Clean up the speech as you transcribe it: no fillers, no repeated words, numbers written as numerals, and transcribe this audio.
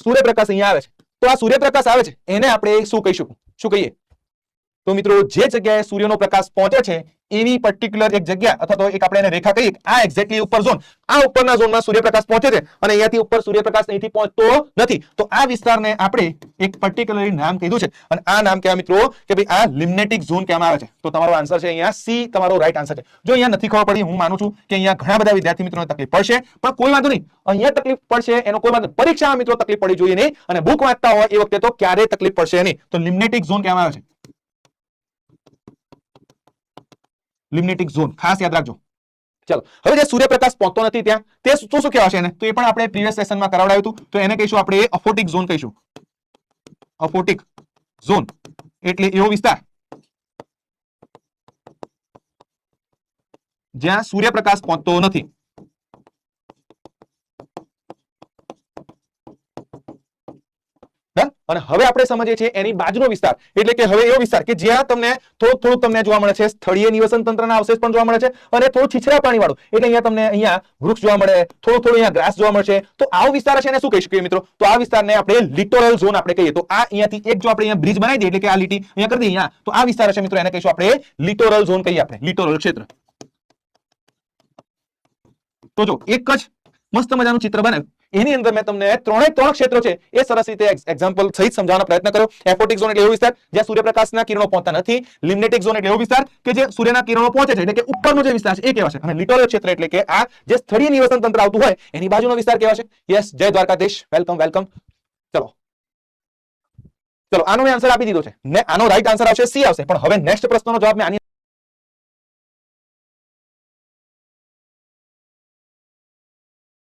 સૂર્યપ્રકાશ અહીંયા આવે છે તો આ સૂર્યપ્રકાશ આવે છે એને આપણે શું કહીશું શું કહીએ તો મિત્રો જે જગ્યાએ સૂર્યનો પ્રકાશ પહોંચે છે એવી પર્ટિક્યુલર એક જગ્યા અથવા તો એક આપણે એને રેખા કહીએ આ એક્ઝેક્ટલી ઉપર ઝોન આ ઉપરના ઝોનમાં સૂર્યપ્રકાશ પહોંચે છે અને અહીંયાથી ઉપર સૂર્યપ્રકાશ અહીંથી પહોંચતો નથી તો આ વિસ્તારને આપણે એક પર્ટિક્યુલર નામ કીધું છે અને આ નામ કહેવાય મિત્રો કે ભાઈ આ લિમ્નેટિક ઝોન કહેવામાં આવે છે તો તમારો આન્સર છે અહીંયા સી તમારો રાઈટ આન્સર છે જો અહીંયા નથી ખબર પડી હું માનું છું કે અહીંયા ઘણા બધા વિદ્યાર્થી મિત્રોને તકલીફ પડશે પણ કોઈ વાંધો નહીં અહીંયા તકલીફ પડશે એનો કોઈ વાંધો પરીક્ષામાં મિત્રો તકલીફ પડી જોઈએ નહીં અને બુક વાંચતા હોય એ વખતે તો ક્યારેય તકલીફ પડશે નહીં તો લિમ્નેટિક ઝોન કહેવામાં આવે છે લિમ્નેટિક ઝોન ખાસ યાદ રાખજો ચલો હવે જે સૂર્યપ્રકાશ પહોંચતો નથી ત્યાં તે શું કહેવાશે એને તો એ પણ આપણે પ્રીવિયસ સેશનમાં કરાવડાવ્યું હતું તો એને કહીશું આપણે અફોટિક ઝોન કહીશું અફોટિક ઝોન એટલે એવો વિસ્તાર જ્યાં સૂર્યપ્રકાશ પહોંચતો નથી અને હવે આપણે સમજીએ છીએ એની બાજુનો વિસ્તાર એટલે કે હવે એવો વિસ્તાર કે જ્યાં તમને થોડું તમને જોવા મળે છે સ્થળીય નિવસન તંત્રના અવશેષ પણ જોવા મળે છે અને થોડું છીછરા પાણી વાળું એટલે અહીંયા તમને અહીંયા વૃક્ષ જોવા મળે થોડું અહીંયા ગ્રાસ જોવા મળશે તો આવો વિસ્તાર છે એને શું કહી શકીએ મિત્રો તો આ વિસ્તારને આપણે લિટોરલ ઝોન આપણે કહીએ તો આ અહીંયાથી એક જો આપણે અહીંયા બ્રિજ બનાવી દઈએ એટલે કે આ લીટી અહીંયા કરી દઈએ અહીંયા તો આ વિસ્તાર છે મિત્રો એને કહીશું આપણે લિટોરલ ઝોન કહીએ આપણે લિટોરલ ક્ષેત્ર તો જો એક જ મસ્ત મજાનું ચિત્ર બનાવ્યું એની અંદર મેં તમને ત્રણ ક્ષેત્રો છે એ સરસ રીતે એક્ઝામ્પલ સહિત સમજાવવાનો પ્રયત્ન કર્યો એફોટિક ઝોન એટલે એવો વિસ્તાર જ્યાં સૂર્યપ્રકાશના કિરણો પહોંચતા નથી લિમ્નેટિક ઝોન એટલે એવો વિસ્તાર કે જે સૂર્યના કિરણો પહોંચે છે એટલે કે ઉપરનો જે વિસ્તાર છે એ કહેવાશે અને લિટોરલ ક્ષેત્ર એટલે કે આ જે સ્થળીય નિવસન તંત્ર આવતું હોય એની બાજુનો વિસ્તાર કહેવાશે યસ જય દ્વારકાધીશ વેલકમ ચલો આનો મેં આન્સર આપી દીધો છે ને આનો રાઈટ આન્સર આવશે સી આવશે પણ હવે નેક્સ્ટ પ્રશ્નનો જવાબ મેં આની